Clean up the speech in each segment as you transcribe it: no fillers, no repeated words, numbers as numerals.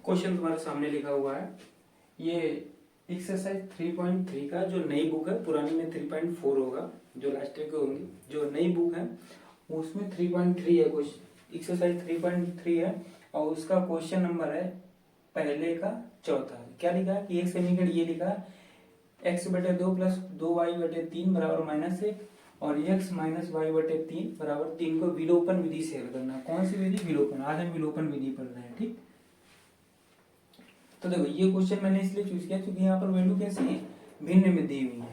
Question तुम्हारे सामने लिखा हुआ है। ये एक्सरसाइज 3.3 का जो नई बुक है, पुरानी में 3.4 होगा, जो लास्ट ईयर की होंगी। जो नई बुक है उसमें 3.3 है, क्वेश्चन एक्सरसाइज 3.3 है और उसका क्वेश्चन नंबर है पहले का चौथा। क्या लिखा है कि एक समीकरण ये लिखा है x/2 प्लस 2y/3 बराबर -1 और x माइनस y/3 बराबर 3 को विलोपन विधि से हल करना। कौन सी विधि? विलोपन। आज हम विलोपन विधि पढ़ रहे हैं। ठीक, तो देखो ये क्वेश्चन मैंने इसलिए चूज किया क्योंकि यहाँ पर वैल्यू कैसी है, भिन्न में दी हुई है।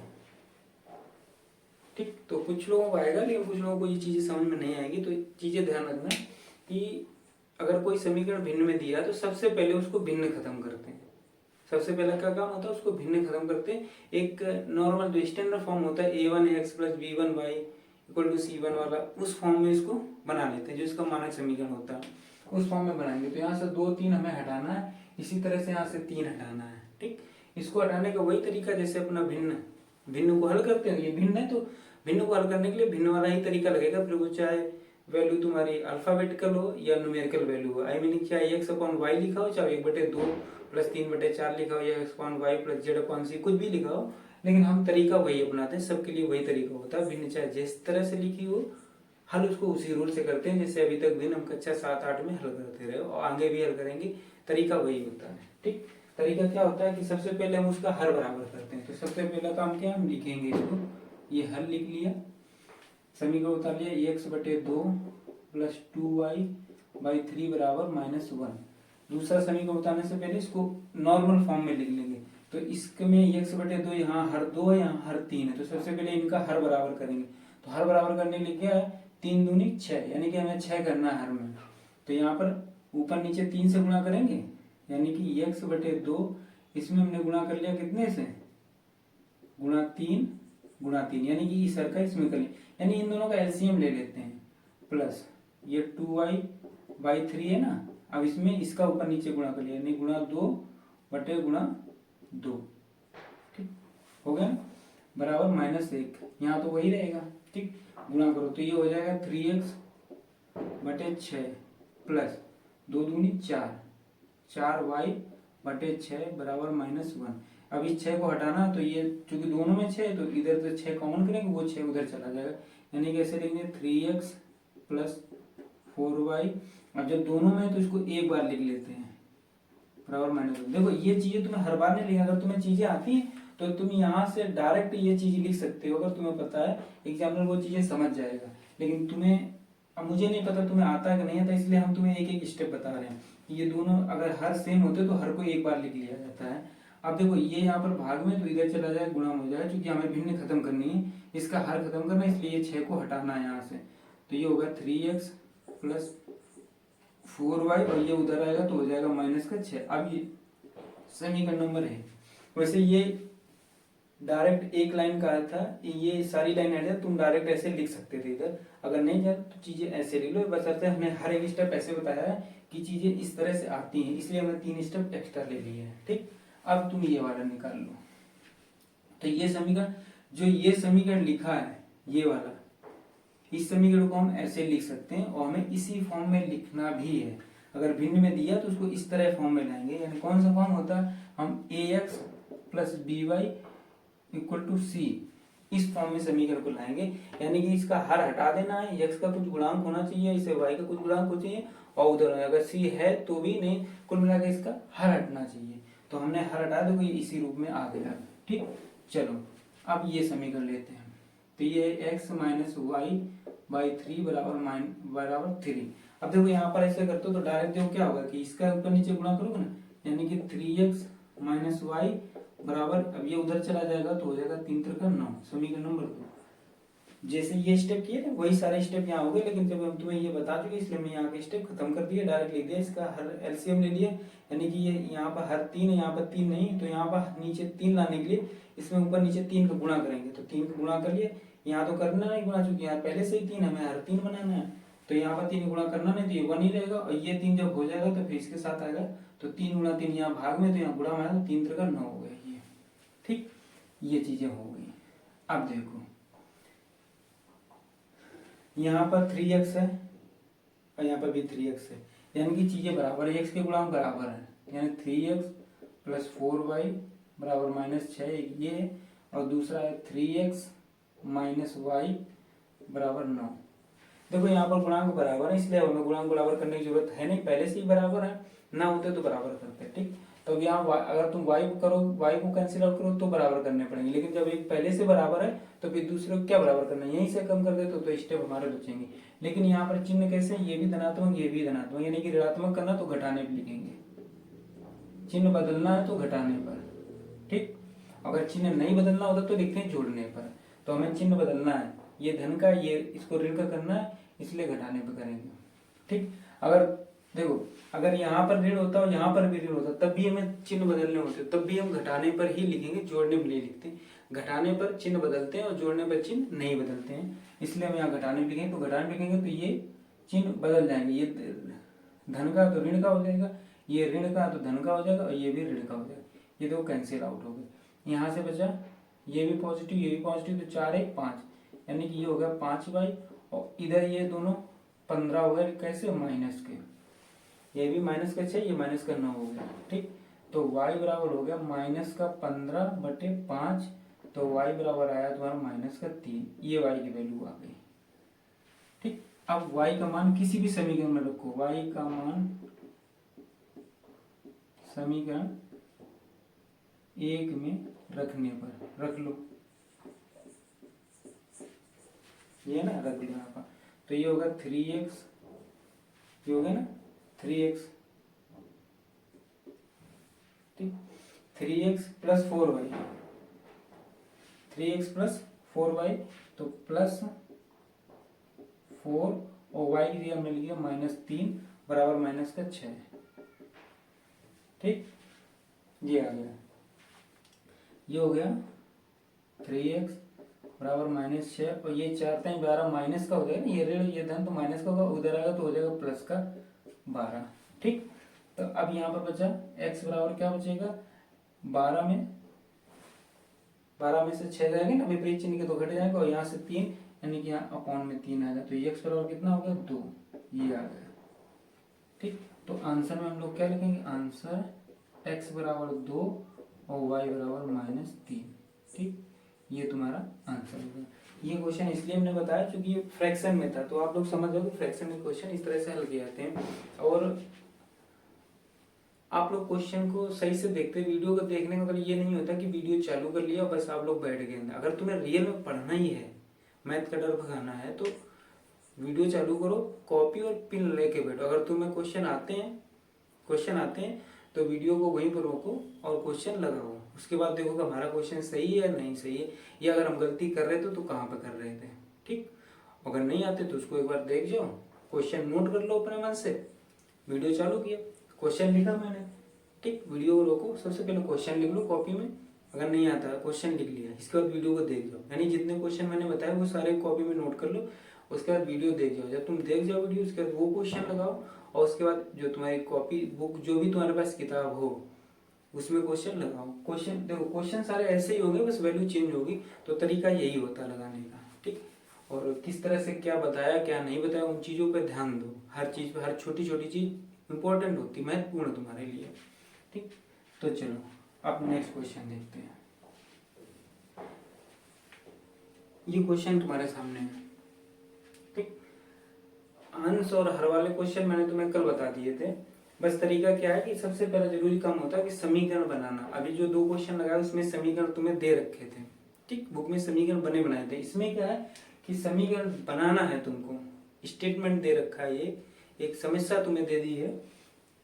ठीक, तो कुछ लोगों को आएगा लेकिन कुछ लोगों को ये चीजें समझ में नहीं आएगी। तो चीजें ध्यान रखना कि अगर कोई समीकरण भिन्न में दिया तो सबसे पहले उसको भिन्न खत्म करते हैं। सबसे पहला क्या काम होता है, उसको भिन्न खत्म करते हैं। एक नॉर्मल जो स्टैंडर्ड फॉर्म होता है a1x plus b1y equal to c1 वाला, उस फॉर्म में इसको बना लेते हैं, जो इसका मानक समीकरण होता है उस फॉर्म में बनाएंगे। तो यहाँ से 2 3 हमें हटाना है, इसी तरह से यहाँ से 3 हटाना है। ठीक, इसको हटाने का वही तरीका जैसे अपना भिन्न को हल करते हैं। ये भिन्न है तो भिन्न को हल करने के लिए भिन्न वाला ही तरीका लगेगा, फिर वो चाहे वैल्यू तुम्हारी अल्फाबेटिकल हो या न्यूमेरिकल वैल्यू हो। आई मीन चाहे x/y लिखा हो, चाहे 1/2 प्लस 3/4 लिखा हो, या x/y प्लस z/c कुछ भी लिखा हो, लेकिन हम तरीका वही अपनाते हैं। सबके लिए वही तरीका होता है। भिन्न चाहे जिस तरह से लिखी हो, हल उसको उसी रूल से करते हैं जैसे अभी तक भिन्न हम कक्षा 7-8 में हल करते रहे और आगे भी हल करेंगे। तरीका वही होता है। ठीक, तरीका क्या होता है कि सबसे पहले हम उसका हर बराबर करते हैं। तो सबसे पहला काम क्या, हम लिखेंगे इसको, ये हल लिख लिया, समीकरण उतार लिया, x/2 प्लस 2y/3 बराबर -1। दूसरा समीकरण उतारने से पहले इसको नॉर्मल फॉर्म में लिख लेंगे। तो इसमें x/2 यहाँ हर 2 है, यहाँ हर 3 है, तो सबसे पहले इनका हर बराबर करेंगे। तो हर बराबर करने के लिए क्या है, 3 दूनी 6, यानी कि हमें 6 करना है हर में। तो यहाँ पर ऊपर नीचे 3 से गुणा करेंगे, यानी कि x/2 इसमें हमने गुणा कर लिया कितने से, गुणा 3, यानी कि इस हर का इसमें कर लिया, यानी इन दोनों का एलसीएम ले लेते हैं। प्लस ये 2y/3 है ना, अब इसमें इसका ऊपर नीचे गुणा कर लिया, यानी गुणा 2/2। ठीक, हो गया बराबर -1। यहाँ तो वही रहेगा। ठीक, गुणा करो तो ये हो जाएगा 3x/6 प्लस 2 दूनी 4y/6 बराबर -1। अब इस 6 को हटाना, तो ये चूंकि दोनों में 6 है तो इधर से 6 कॉमन करेंगे, वो 6 उधर चला जाएगा, यानी कैसे लेंगे 3x प्लस 4y। अब जब दोनों में है तो इसको एक बार लिख लेते हैं बराबर -1। देखो ये चीजें तुम्हें हर बार नहीं लिखा, अगर तुम्हें चीजें आती हैं तो तुम यहाँ से डायरेक्ट ये चीज लिख सकते हो। अगर तुम्हें पता है एग्जामिनर वो चीजें समझ जाएगा, लेकिन तुम्हें, अब मुझे नहीं पता तुम्हें आता है कि नहीं आता, इसलिए हम तुम्हें एक एक स्टेप बता रहे हैं। ये दोनों अगर हर सेम होते तो हर को एक बार लिख लिया जाता है। अब देखो ये यहाँ पर भाग में, तो इधर चला जाए गुणा हो जाएगा, क्योंकि हमें भिन्न खत्म करनी है, इसका हर खत्म करना है, इसलिए ये 6 को हटाना है यहाँ से। तो ये होगा 3x प्लस 4y और ये उधर आएगा तो हो जाएगा -6। अब ये समीकरण नंबर है। वैसे ये डायरेक्ट एक लाइन का था, ये सारी लाइन है, तुम डायरेक्ट ऐसे लिख सकते थे इधर। अगर नहीं जाए तो चीजें ऐसे लिख लो, बस ऐसे हमने हर एक स्टेप ऐसे बताया है कि चीजें इस तरह से आती हैं, इसलिए हमने 3 स्टेप एक्स्ट्रा ले लिए हैं। ठीक, अब तुम ये वाला निकाल लो। तो ये समीकरण, जो ये समीकरण लिखा है ये वाला, इस समीकरण को हम ऐसे लिख सकते हैं और हमें इसी फॉर्म में लिखना भी है। अगर भिन्न में दिया तो उसको इस तरह फॉर्म में लाएंगे, यानी कौन सा फॉर्म होता है, हम ax plus by equal to c, इस फॉर्म में समीकरण को लाएंगे। यानी कि इसका हर हटा देना है, x का कुछ गुणांक होना चाहिए, इसे y का कुछ गुणांक होना चाहिए, और उधर अगर c है तो भी नहीं, कुल मिलाकर इसका हर हटना चाहिए। तो हमने हर हटा दो, ये इसी रूप में आ गया। ठीक, चलो अब ये समीकरण लेते हैं। तो ये x माइनस y/3 बराबर 3। अब देखो यहाँ पर ऐसे करते हो तो डायरेक्ट देखो क्या होगा कि इसका ऊपर नीचे गुणा करोगे ना, यानी कि 3x माइनस y बराबर, अब ये उधर चला जाएगा तो हो जाएगा 3 3 9, समीकरण नंबर 2। जैसे ये स्टेप किए थे वही सारे स्टेप यहाँ हो गए, लेकिन जब हम तुम्हें ये बता चुके इसलिए मैं यहाँ के स्टेप खत्म कर दिए, डायरेक्ट लिख दिया, इसका हर एलसीएम ले लिया, यानी कि ये यहाँ पर हर 3 है, यहाँ पर 3 नहीं, तो यहाँ पर नीचे 3 लाने के लिए इसमें ऊपर नीचे 3 का गुणा करेंगे। तो 3 का गुणा कर लिए, यहाँ तो करना नहीं गुणा, चूंकि यहाँ पहले से ही 3 हमें हर 3 बनाना है, तो यहाँ पर 3 गुणा करना नहीं, तो ये 1 ही रहेगा, और ये 3 जब हो जाएगा तो फिर इसके साथ आएगा, तो 3 गुणा 3 यहाँ भाग में, तो यहाँ गुणा में आएगा, 3 3 9 हो गया ये। ठीक, ये चीजें हो गई। अब देखो यहाँ पर 3x है और यहाँ पर भी 3x है, यानी कि चीजें बराबर है, x के गुणांक बराबर है। यानी 3x प्लस 4y बराबर -6 ये, और दूसरा है 3x माइनस वाई बराबर 9। देखो यहाँ पर गुणांक बराबर है, इसलिए हमें गुणांक बराबर करने की जरूरत है नहीं, पहले से ही बराबर है, ना होते तो बराबर करते। ठीक, तो अब यहाँ अगर तुम y करो, y को कैंसिल आउट करो तो बराबर करने पड़ेंगे, लेकिन जब एक पहले से बराबर है तो फिर दूसरे को क्या बराबर करना है, यहीं से कम कर दे तो स्टेप हमारे बचेंगे। लेकिन यहाँ पर चिन्ह कैसे, ये भी धनात्मक ये भी धनात्मक, यानी कि ऋणात्मक करना तो घटाने पर लिखेंगे, चिन्ह बदलना है तो घटाने पर। ठीक, अगर चिन्ह नहीं बदलना होता तो लिखते हैं जोड़ने पर, तो हमें चिन्ह बदलना है, ये धन का ये इसको ऋण का करना है, इसलिए घटाने पर करेंगे। ठीक, अगर देखो अगर यहाँ पर ऋण होता और यहाँ पर भी ऋण होता तब भी हमें चिन्ह बदलने होते, तब भी हम घटाने पर ही लिखेंगे, जोड़ने में नहीं लिखते। घटाने पर चिन्ह बदलते हैं और जोड़ने पर चिन्ह नहीं बदलते हैं, इसलिए हम यहाँ घटाने लिखेंगे। तो घटाने लिखेंगे तो ये चिन्ह बदल जाएंगे, ये धन का तो ऋण का हो जाएगा, ये ऋण का तो धन का हो जाएगा, और ये भी ऋण का हो जाएगा, ये दो कैंसिल आउट हो गए। यहाँ से बचा ये भी पॉजिटिव ये भी पॉजिटिव, तो 4 1 5, यानी कि ये हो गया 5y, और इधर ये दोनों 15 हो गए, कैसे माइनस के, ये भी माइनस का 6 ये माइनस का 9 हो गया। ठीक, तो y बराबर हो गया -15/5, तो y बराबर आया तुम्हारा -3, ये y की वैल्यू आ गई। ठीक, अब y का मान किसी भी समीकरण में रखो, y का मान समीकरण 1 में रखने पर रख लो, ये ना रख लो यहाँ पर, तो ये होगा 3x, ये हो गया ना 3x, ठीक, 3x plus 4y, 3x plus 4y, तो प्लस 4 और y की जगह मिल गया -3 बराबर -6। ठीक, ये आ गया, ये हो गया 3x बराबर -6, और ये 4 3 12 माइनस का हो जाएगा ना, ये ऋण ये धन तो माइनस का होगा, उधर आएगा तो हो जाएगा प्लस का 12। ठीक, तो अब यहाँ पर बचा x बराबर क्या बचेगा, 12 में से 6 जाएगा ना, विपरीत चिन्ह के तो घट जाएगा, और यहाँ से 3 यानी कि यहाँ अपॉन में 3 आएगा, तो ये x बराबर कितना हो गया 2, ये आ गया। ठीक, तो आंसर में हम लोग क्या लिखेंगे, आंसर x बराबर 2 और y बराबर -3। ठीक, ये तुम्हारा आंसर होगा। ये क्वेश्चन इसलिए हमने बताया क्योंकि ये फ्रैक्शन में था, तो आप लोग समझ जाओगे फ्रैक्शन में क्वेश्चन इस तरह से हल किए जाते हैं। और आप लोग क्वेश्चन को सही से देखते, वीडियो को देखने का मतलब ये नहीं होता कि वीडियो चालू कर लिया और बस आप लोग बैठ गए। अगर तुम्हें रियल में पढ़ना ही है, मैथ का डर भगाना है, तो वीडियो चालू करो, कॉपी और पेन लेके बैठो। अगर तुम्हें क्वेश्चन आते हैं तो वीडियो को वहीं पर रोको और क्वेश्चन लगाओ, उसके बाद देखो कि हमारा क्वेश्चन सही है या नहीं सही है, या अगर हम गलती कर रहे थे तो कहाँ पे कर रहे थे। ठीक, अगर नहीं आते तो उसको एक बार देख जाओ, क्वेश्चन नोट कर लो अपने मन से, वीडियो चालू किया, क्वेश्चन लिखा मैंने। ठीक, वीडियो को रोको, सबसे पहले क्वेश्चन लिख लो कॉपी में, अगर नहीं आता क्वेश्चन लिख लिया, इसके बाद वीडियो को देख जाओ, यानी जितने क्वेश्चन मैंने बताया वो सारे कॉपी में नोट कर लो, उसके बाद वीडियो देख जाओ। जब तुम देख जाओ वीडियो, उसके बाद वो क्वेश्चन लगाओ, और उसके बाद जो तुम्हारी कॉपी बुक जो भी तुम्हारे पास किताब हो उसमें क्वेश्चन लगाओ। क्वेश्चन देखो, क्वेश्चन सारे ऐसे ही होंगे, बस वैल्यू चेंज होगी, तो तरीका यही होता है लगाने का। ठीक, और किस तरह से क्या बताया क्या नहीं बताया, उन चीज़ों पर ध्यान दो, हर चीज़ पर, हर छोटी छोटी चीज़ इंपॉर्टेंट होती, महत्वपूर्ण तुम्हारे लिए। ठीक, तो चलो अब नेक्स्ट क्वेश्चन देखते हैं। ये क्वेश्चन तुम्हारे सामने है। ठीक, अंश और हर वाले क्वेश्चन मैंने तुम्हें कल बता दिए थे। बस तरीका क्या है कि सबसे पहला जरूरी काम होता है कि समीकरण बनाना। अभी जो 2 क्वेश्चन लगाए उसमें समीकरण तुम्हें दे रखे थे। ठीक, बुक में समीकरण बने बनाए थे। इसमें क्या है कि समीकरण बनाना है तुमको, स्टेटमेंट दे रखा है, ये एक समस्या तुम्हें दे दी है,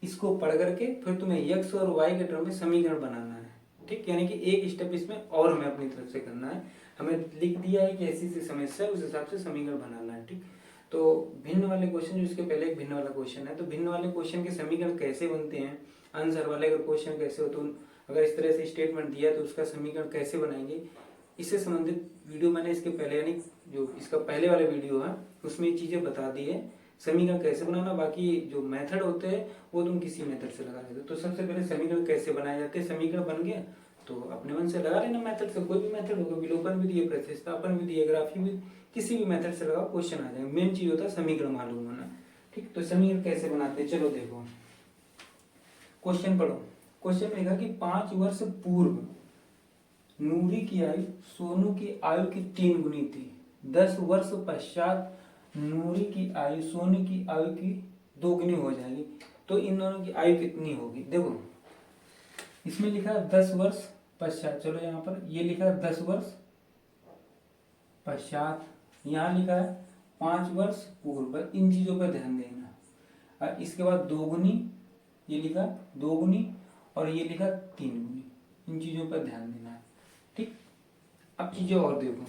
इसको पढ़ करके फिर तुम्हें x और y के टर्म में समीकरण बनाना है। ठीक, यानी कि एक स्टेप इसमें और हमें अपनी तरफ से करना है। हमें लिख दिया है कि ऐसी सी समस्या, उस हिसाब से समीकरण बनाना है। ठीक, तो भिन्न वाले क्वेश्चन, जो इसके पहले एक भिन्न वाला क्वेश्चन है, तो भिन्न वाले क्वेश्चन के समीकरण कैसे बनते हैं, आंसर वाले का क्वेश्चन कैसे हो, तो अगर इस तरह से स्टेटमेंट दिया तो उसका समीकरण कैसे बनाएंगे, इससे संबंधित वीडियो मैंने इसके पहले, यानी जो इसका पहले वाला वीडियो है उसमें ये चीजें बता दी है, समीकरण कैसे बनाना। बाकी जो मेथड होते हैं वो तुम किसी मेथड से लगा लेते हो। तो सबसे पहले समीकरण कैसे बनाए जाते हैं, समीकरण बन गया तो अपने मन से लगा लेना मेथड से, कोई भी मेथड होगा, विलोपन विधि है, प्रतिस्थापन विधि है, ग्राफी विधि, किसी भी मेथड से लगाओ क्वेश्चन आ जाएगा। मेन चीज होता है समीकरण मालूम होना। ठीक, तो समीकरण कैसे बनाते हैं, चलो देखो। क्वेश्चन पढ़ो। क्वेश्चन में लिखा कि 5 वर्ष पूर्व नूरी की आयु सोनू की आयु की 3 गुनी थी। 10 वर्ष पश्चात नूरी की आयु सोनू की आयु की 2 गुनी हो जाएगी, तो इन दोनों की आयु कितनी होगी? देखो इसमें लिखा है 10 वर्ष पश्चात, चलो यहाँ पर ये लिखा है 10 वर्ष पश्चात, यहाँ लिखा है 5 वर्ष पूर्व। इन चीजों पर ध्यान देना। और इसके बाद 2 गुनी, ये लिखा 2 गुनी और ये लिखा 3 गुनी, इन चीजों पर ध्यान देना है। ठीक, अब चीजें और देखो।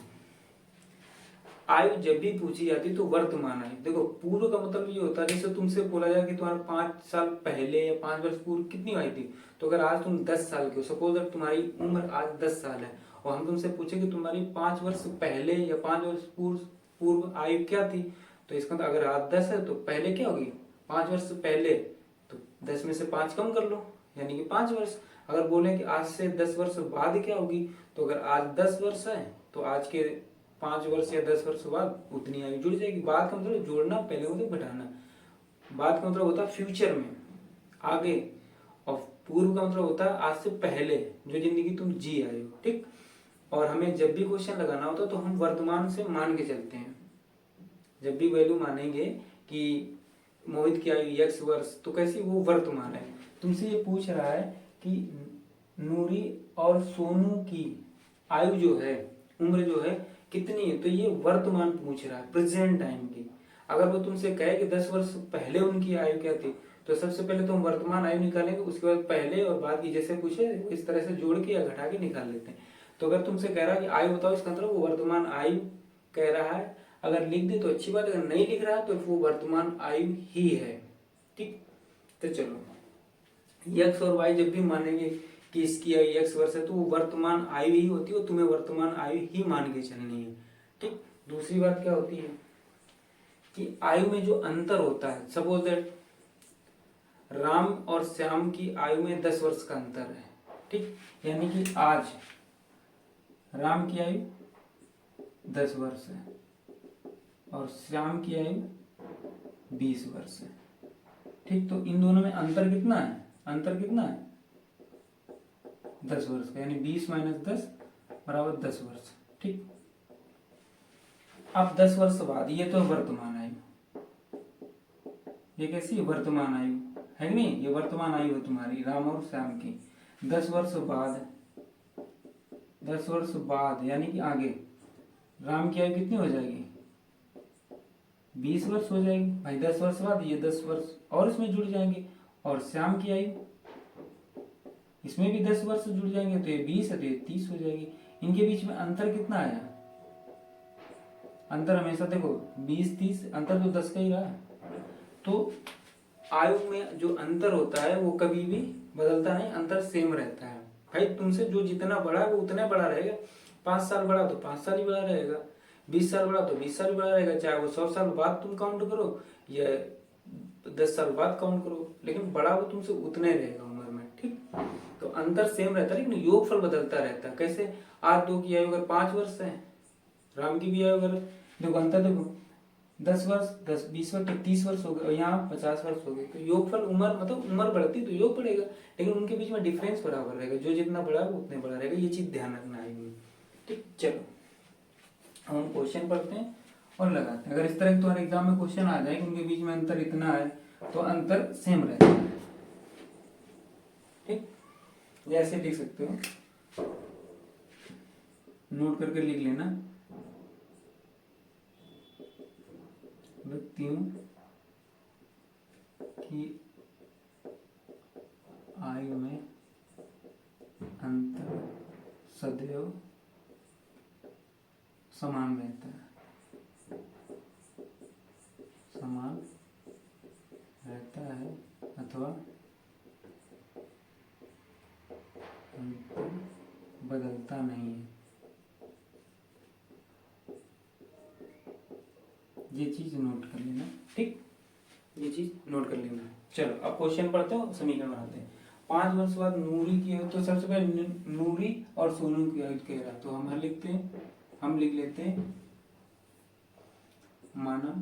आयु जब भी पूछी जाती तो वर्तमान आयु, देखो पूर्व का मतलब ये होता है जैसे तुमसे बोला जाए कि तुम्हारे 5 साल पहले या 5 वर्ष पूर्व कितनी आयु थी, तो अगर आज तुम 10 साल के हो, सपोज अगर तुम्हारी उम्र आज 10 साल है और हम तुमसे पूछे कि तुम्हारी 5 वर्ष पहले या 5 वर्ष पूर्व आयु क्या थी, तो इसका मतलब अगर आज 10 है तो पहले क्या होगी? 5 वर्ष पहले, तो 10 में से 5 कम कर लो, यानी कि 5 वर्ष। अगर बोले कि आज से 10 वर्ष बाद क्या होगी, तो अगर आज 10 वर्ष है तो आज के 5 वर्ष या 10 वर्ष बाद उतनी आयु जुड़ जाएगी। बाद का मतलब जोड़ना, पहले मतलब घटाना। बाद का मतलब होता है फ्यूचर में, आगे, और पूर्व का मतलब होता है आज से पहले जो जिंदगी तुम जी आए हो। ठीक, और हमें जब भी क्वेश्चन लगाना होता है तो हम वर्तमान से मान के चलते हैं। जब भी वैल्यू मानेंगे कि मोहित की आयु x वर्ष, तो कैसी? वो वर्तमान है। तुमसे ये पूछ रहा है कि नूरी और सोनू की आयु जो है, उम्र जो है कितनी है, तो ये वर्तमान पूछ रहा है, प्रेजेंट टाइम की। अगर वो तुमसे कहे कि 10 वर्ष पहले उनकी आयु क्या थी, तो सबसे पहले तो हम वर्तमान आयु निकालेंगे, उसके बाद पहले और बाद की जैसे पूछे इस तरह से जोड़ के या घटा के निकाल लेते हैं। तो अगर तुमसे कह रहा है कि आयु बताओ, इसका मतलब वो वर्तमान आयु कह रहा है। अगर लिख दे तो अच्छी बात, अगर नहीं लिख रहा है तो वो वर्तमान आयु ही है। ठीक, तो चलो x और y जब भी मानेंगे कि इसकी आयु x वर्ष है तो वो वर्तमान आयु ही होती है, तुम्हें वर्तमान आयु ही मान के चलनी है। ठीक, दूसरी बात क्या होती है कि आयु में जो अंतर होता है, सपोज दैट राम और श्याम की आयु में 10 वर्ष का अंतर है। ठीक, यानी कि आज राम की आयु 10 वर्ष है और श्याम की आयु 20 वर्ष है। ठीक, तो इन दोनों में अंतर कितना है? अंतर कितना है? 10 वर्ष का, यानी 20 - 10 बराबर 10 वर्ष। ठीक, अब 10 वर्ष बाद, ये तो वर्तमान आयु, ये कैसी है? वर्तमान आयु है कि नहीं? ये वर्तमान आयु है तुम्हारी राम और श्याम की। 10 वर्ष बाद, 10 वर्ष बाद यानी कि आगे राम की आयु कितनी हो जाएगी? 20 वर्ष हो जाएगी भाई। 10 वर्ष बाद ये 10 वर्ष और इसमें जुड़ जाएंगे, और श्याम की आयु इसमें भी 10 वर्ष जुड़ जाएंगे, तो ये 20 है तो ये 30 हो जाएगी। इनके बीच में अंतर कितना आया? अंतर हमेशा देखो 20-30, अंतर तो 10 का ही रहा। तो आयु में जो अंतर होता है वो कभी भी बदलता नहीं, अंतर सेम रहता है भाई। तुमसे जो जितना बड़ा है वो उतना बड़ा रहेगा। 5 साल बड़ा तो 5 साल ही बड़ा रहेगा, 20 साल बड़ा तो 20 साल बड़ा रहेगा, चाहे वो 100 साल बाद तुम काउंट करो या 10 साल बाद काउंट करो, लेकिन बड़ा वो तुमसे उतना ही रहेगा उम्र में। ठीक, तो अंतर सेम रहता है लेकिन योगफल बदलता रहता है। कैसे? आज 2 की आयु अगर 5 वर्ष है, राम की भी आयु अगर, देखो अंतर देखो 10 वर्ष 20 वर्ष तो 30 वर्ष हो गए, और यहाँ 50 वर्ष हो गए, तो योगफल उम्र मतलब उम्र बढ़ती तो योग बढ़ेगा, लेकिन उनके बीच में डिफरेंस बराबर रहेगा। जो जितना बड़ा है वो उतने बड़ा रहेगा, ये चीज ध्यान रखना है। ठीक, चलो हम क्वेश्चन पढ़ते हैं और लगाते हैं। अगर इस तरह के तुम्हारे एग्जाम में क्वेश्चन आ जाए कि उनके बीच में अंतर इतना है, तो अंतर सेम रहता है। ठीक, जैसे लिख सकते हो, नोट करके लिख लेना। व्यक्तियों की आयु में अंतर सदैव समान रहता है, समान रहता है अथवा अंतर बदलता नहीं है। ये चीज नोट कर लेना। ठीक, ये चीज नोट कर लेना। चलो अब क्वेश्चन पढ़ते हो, समीकरण बनाते हैं। 5 वर्ष बाद नूरी की आयु, तो सबसे पहले नूरी और सोनू की आयु कह रहा, तो हम लिखते हैं, हम लिख लेते हैं माना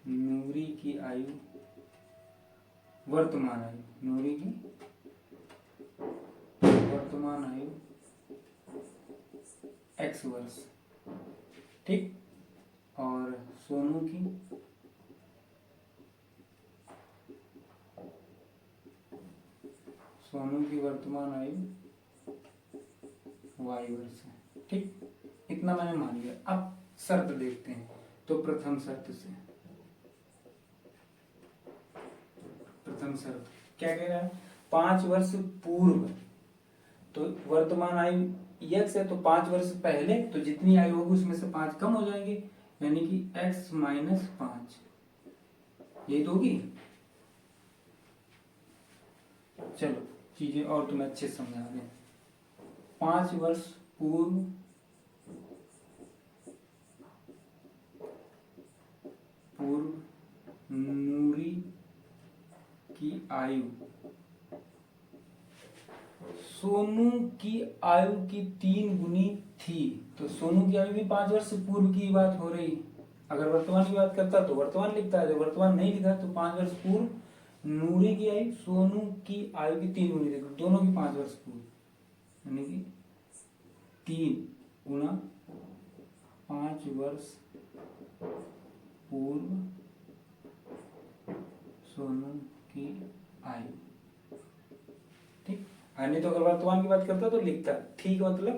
नूरी की आयु, वर्तमान आयु, नूरी की वर्तमान आयु x वर्ष, ठीक। और सोनू की वर्तमान आयु y वर्ष है, ठीक। इतना मैंने मान लिया। अब शर्त देखते हैं। तो प्रथम शर्त क्या कह रहा है? 5 वर्ष पूर्व, तो वर्तमान आयु x है, तो 5 वर्ष पहले तो जितनी आयु होगी उसमें से 5 कम हो जाएंगे, यानी कि x माइनस 5, यही तो होगी। चलो चीजें और तुम्हें अच्छे से समझा दें। 5 वर्ष पूर्व नूरी की आयु सोनू की आयु की 3 गुनी थी। तो सोनू की आयु भी 5 वर्ष पूर्व की बात हो रही। अगर वर्तमान की बात करता तो वर्तमान लिखता है, जब वर्तमान नहीं लिखा तो 5 वर्ष पूर्व नूरी की आयु सोनू की आयु की 3 गुनी, देखो दोनों की 5 वर्ष पूर्व, यानी कि 3 गुना 5 वर्ष पूर्व सोनू की आयु, ठीक। नहीं तो अगर वर्तमान की बात करता तो लिखता, ठीक। मतलब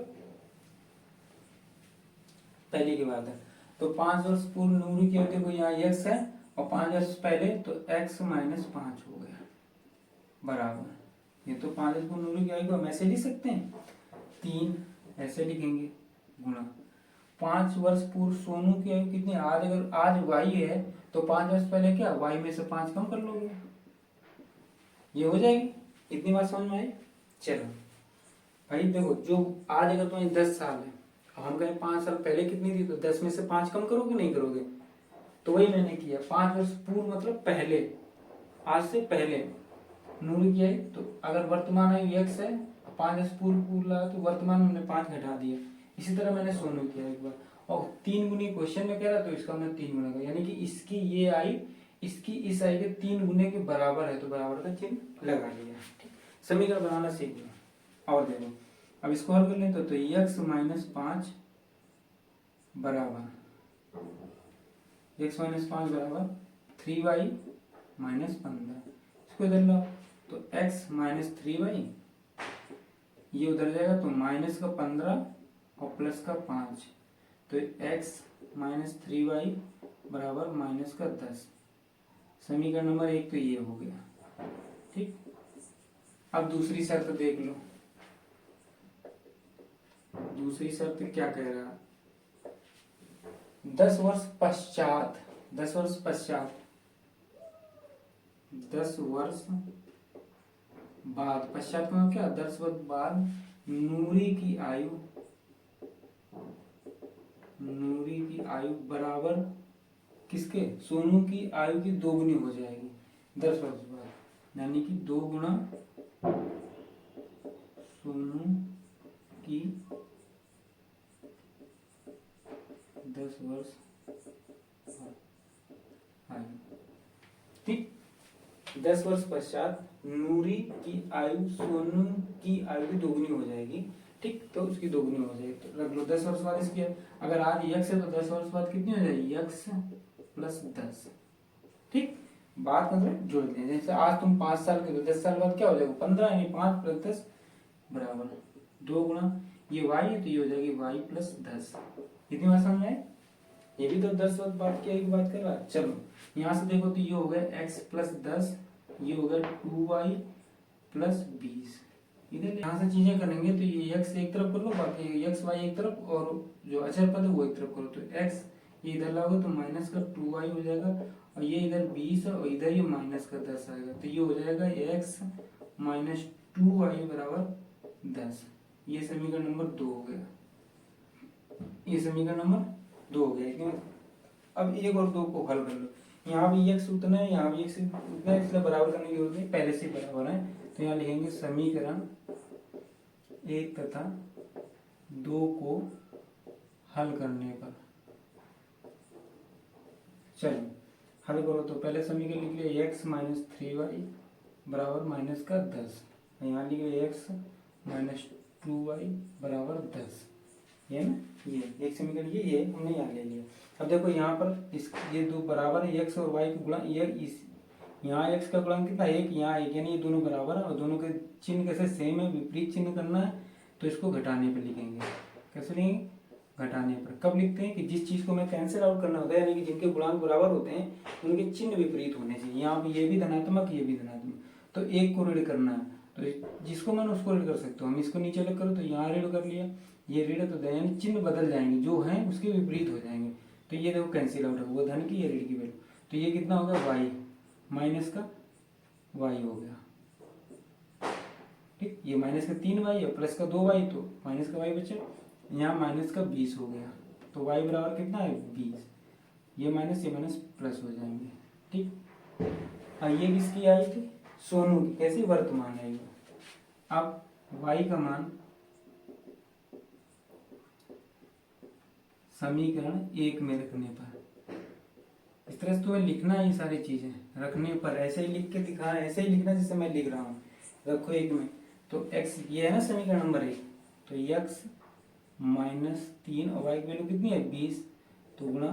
पहले की बात है। तो 5 वर्ष पूर्व नूरी की देखो यहाँ x है, और 5 वर्ष पहले तो x माइनस 5 हो गया, बराबर। ये तो 5 वर्ष पूर्व नूरी की आयु को हम ऐसे लिख सकते हैं, 3 ऐसे लिखेंगे, गुणा 5 वर्ष पूर्व सोनू की आयु कितनी, आज अगर आज y है तो 5 वर्ष पहले क्या y में से 5 कम कर लोगे, ये हो जाएगी। इतनी बात समझ में आई। चलो भाई देखो, जो आज अगर तुम्हें 10 साल है, हम कहें 5 साल पहले कितनी थी, तो 10 में से 5 कम करोगे नहीं करोगे, तो वही मैंने किया। 5 वर्ष पूर्व मतलब पहले, आज से पहले नूरी की आयु, तो अगर वर्तमान आयु x है, 5 वर्ष पूर्व लगा तो वर्तमान में मैंने 5 घटा दिया। इसी तरह मैंने सोनू किया एक बार, और 3 गुनी क्वेश्चन में कह रहा तो इसका मैं 3 गुना का, यानी कि इसकी ये आयु इसकी इस आयु के 3 गुने के बराबर है, तो बराबर का चिन्ह लगा लिया, ठीक। समीकरण बनाना सीख लो। और देखो अब इसको हल कर लें तो x माइनस 5 बराबर 3y माइनस 15, इसको इधर लाओ तो x माइनस 3y, ये उधर जाएगा तो माइनस का 15 और प्लस का 5, तो x माइनस 3y बराबर माइनस का 10। समीकरण नंबर 1 तो ये हो गया, ठीक। अब दूसरी शर्त देख लो। दूसरी शर्त क्या कह रहा है? 10 वर्ष पश्चात 10 वर्ष बाद, पश्चात में क्या 10 वर्ष बाद नूरी की आयु बराबर किसके, सोनू की आयु की 2 गुनी हो जाएगी 10 वर्ष बाद, यानी कि 2 गुना सोनू की 10 वर्ष आयु, ठीक। 10 वर्ष पश्चात नूरी की आयु सोनू की आयु की 2 गुनी हो जाएगी, ठीक। तो उसकी 2 गुनी हो जाएगी, तो रख लो 10 वर्ष बाद इसकी। अगर आज x है तो 10 वर्ष बाद कितनी हो जाएगी, x प्लस 10, ठीक। बात मतलब जोड़ दें, जैसे आज तुम 5 साल के, तो 10 साल बाद क्या हो जाएगा 15, यानी 5 प्लस 10 बराबर 2 गुना ये y है तो ये हो जाएगी y प्लस 10। इतनी बात समझ आए। ये भी तो 10 वर्ष बाद की बात कर रहा है। चलो यहाँ से देखो तो ये हो गया x प्लस 10, ये हो गया 2y प्लस 20। इधर यहाँ से चीजें करेंगे तो ये x एक तरफ कर लो, बाकी x y एक तरफ, और जो अचर पद है वो एक तरफ करो, तो x ये इधर लाओगे तो माइनस का 2y हो जाएगा, और ये इधर 20 है और इधर ये माइनस का 10 आएगा, तो ये हो जाएगा x माइनस 2y बराबर 10। ये समीकरण नंबर 2 हो गया, ये समीकरण नंबर 2 हो गया। अब 1 और 2 को हल कर लो। यहाँ भी x उतना है, यहाँ भी x उतना है, इसलिए बराबर करने की जरूरत नहीं, पहले से बराबर है। तो यहाँ लिखेंगे समीकरण 1 तथा 2 को हल करने पर। चलो हल करो तो पहले समीकरण लिख लिया x माइनस 3y बराबर माइनस का 10, यहाँ लिख लिया x माइनस 2y बराबर 10, ये ना, ये एक समीकरण ये हमने यहाँ ले लिया। अब देखो यहाँ पर इस ये दो बराबर है, x और y का गुणा, ये इस यहाँ x का गुणांक कितना, एक यहाँ एक, यानी ये दोनों बराबर है और दोनों के चिन्ह कैसे सेम है, विपरीत चिन्ह करना है तो इसको घटाने पर लिखेंगे। कैसे लिखेंगे? घटाने पर। कब लिखते हैं कि जिस चीज को मैं कैंसिल आउट करना होता है, यानी कि जिनके गुणांक बराबर होते हैं उनके चिन्ह विपरीत होने चाहिए। यहाँ पे ये भी धनात्मक ये भी धनात्मक, तो एक को ऋण करना है तो जिसको मैंने उसको ऋण कर सकता हूँ। हम इसको नीचे अलग करो तो यहाँ ऋण कर लिया, ये ऋण तो यानी चिन्ह बदल जाएंगे, जो है उसके विपरीत हो जाएंगे। तो ये देखो कैंसिल आउट है, वो धन की ये ऋण की वैल्यू, तो ये कितना हो गया y माइनस का y हो गया। ठीक, ये माइनस का 3y है प्लस का 2y, तो माइनस का y बचे, यहाँ माइनस का 20 हो गया, तो y बराबर कितना है 20, ये माइनस प्लस हो जाएंगे। ठीक, ये किसकी आई थी? सोनू की। कैसी? वर्तमान आई। अब y का मान समीकरण 1 में रखने पर, इस तरह से तुम्हें लिखना है, ये सारी चीजें रखने पर ऐसे ही लिख के दिखा, ऐसे ही लिखना जैसे मैं लिख रहा हूँ। रखो 1 में, तो x ये है ना समीकरण नंबर 1, तो x माइनस 3 और y की वैल्यू कितनी है 20, तो गुणा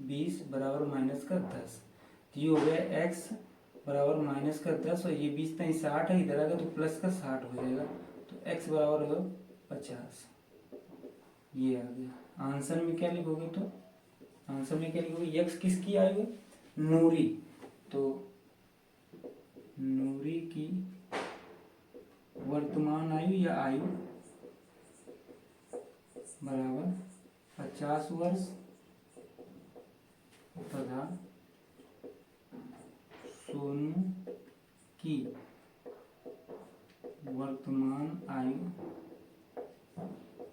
20 बराबर माइनस का 10, तो ये हो गया x बराबर माइनस का 10 और ये 20 नहीं 60 है, इधर आएगा तो प्लस का 60 हो जाएगा, तो x बराबर होगा 50। ये आ गया। आंसर में क्या लिखोगे? तो आंसर में क्या लिखोगे? x किसकी आयु है? नूरी, तो नूरी की वर्तमान आयु या आयु बराबर 50 वर्ष तथा सोनू की वर्तमान आयु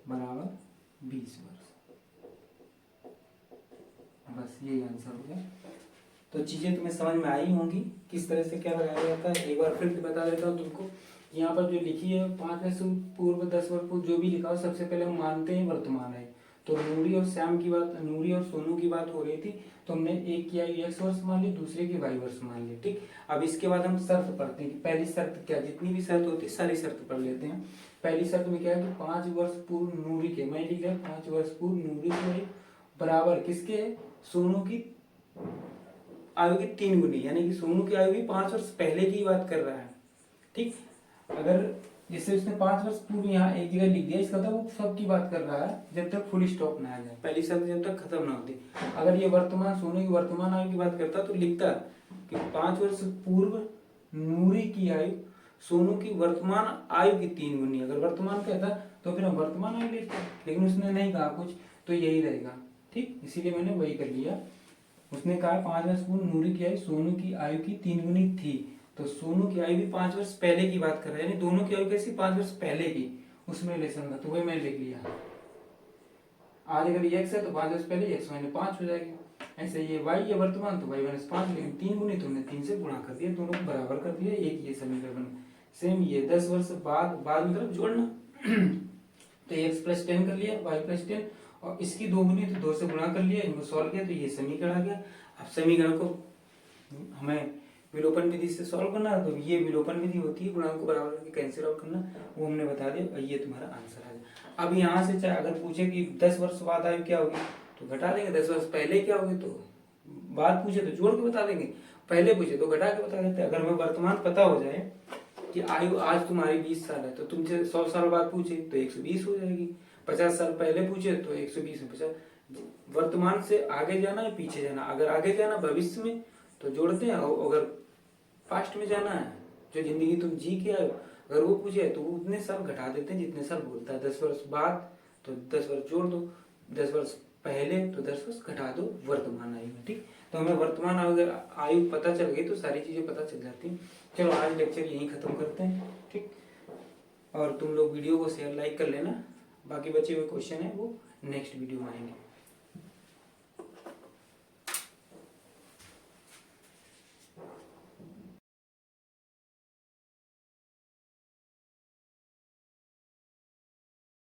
बराबर 20 वर्ष। बस यही आंसर हो गया। तो चीजें तुम्हें समझ में आई होंगी किस तरह से क्या लगाया जाता है। एक बार फिर बता देता हूँ तुमको। यहाँ पर जो लिखी है 5 वर्ष पूर्व 10 वर्ष पूर्व जो भी लिखा हो, सबसे पहले हम मानते हैं वर्तमान है। तो नूरी और श्याम की बात, नूरी और सोनू की बात हो रही थी, तो हमने एक की आयु x वर्ष मान ली, दूसरे की y वर्ष मान ली। ठीक, अब इसके बाद हम शर्त पढ़ते हैं कि पहली शर्त क्या, जितनी भी शर्त होती है सारी शर्त पढ़ लेते हैं। पहली शर्त में क्या है कि 5 वर्ष पूर्व नूरी के, मैं लिख रहा 5 वर्ष पूर्व नूरी के बराबर किसके? सोनू की आयु की 3 गुनी, यानी कि सोनू की आयु भी 5 वर्ष पहले की बात कर रहा है। ठीक, अगर जैसे उसने 5 वर्ष पूर्व यहाँ एक जगह लिख दिया, इसका मतलब वो सब की बात कर रहा है जब तक फुल स्टॉप ना आ जाए, पहली शब्द जब तक खत्म ना होती। अगर ये वर्तमान सोनू की वर्तमान आयु की बात करता तो लिखता कि 5 वर्ष पूर्व नूरी की आयु सोनू की वर्तमान आयु की 3 गुनी। अगर वर्तमान कहता तो फिर हम वर्तमान आयु लिखते, लेकिन उसने नहीं कहा कुछ, तो यही रहेगा। ठीक, इसीलिए मैंने वही कर लिया। उसने कहा 5 वर्ष पूर्व नूरी की आयु सोनू की आयु की 3 गुनी थी, तो सोनू की आयु भी 5 वर्ष पहले की बात कर रहे हैं, यानी दोनों की आयु कैसी? 5 वर्ष पहले की, उसमें रिलेशन था, तो वही मैंने लिख लिया। आज अगर ये x है तो 5 वर्ष पहले x माइनस 5 हो जाएगी। ऐसे ये y ये वर्तमान, तो y माइनस 5, लेकिन 3 गुनी तो हमने 3 से गुणा कर दिया, दोनों को बराबर कर दिया, एक ये समीकरण बन। सेम ये 10 वर्ष बाद मतलब जोड़ना तो x प्लस 10 कर लिया, y प्लस 10, और इसकी 2 गुनी तो 2 से गुणा कर लिया, इनको सॉल्व किया तो ये समीकरण आ गया। अब समीकरण को हमें विलोपन विधि से सॉल्व करना है, तो ये विलोपन विधि होती है गुणांक को बराबर करके कैंसिल आउट करना, वो हमने बता दिया, ये तुम्हारा आंसर आ गया। अब यहाँ से चाहे अगर पूछे कि 10 वर्ष बाद आयु क्या होगी तो घटा देंगे, 10 वर्ष पहले क्या होगी तो बाद पूछे तो जोड़ के बता देंगे, पहले पूछे तो घटा के बता देते। अगर हमें वर्तमान पता हो जाए कि आयु आज तुम्हारी 20 साल है, तो तुमसे 100 साल बाद पूछे तो 120 हो जाएगी, 50 साल पहले पूछे तो 120 में 50। वर्तमान से आगे जाना है पीछे जाना, अगर आगे जाना भविष्य में तो जोड़ते हैं, और अगर पास्ट में जाना है जो जिंदगी तुम जी के आए अगर वो पूछे तो उतने साल घटा देते हैं जितने साल बोलता है। 10 वर्ष बाद तो 10 वर्ष जोड़ दो, 10 वर्ष पहले तो 10 वर्ष घटा दो वर्तमान आयु में। ठीक, तो हमें वर्तमान अगर आयु पता चल गई तो सारी चीजें पता चल जाती हैं। चलो आज लेक्चर यहीं खत्म करते हैं। ठीक, और तुम लोग वीडियो को शेयर लाइक कर लेना, बाकी बचे हुए क्वेश्चन है वो नेक्स्ट वीडियो में आएंगे।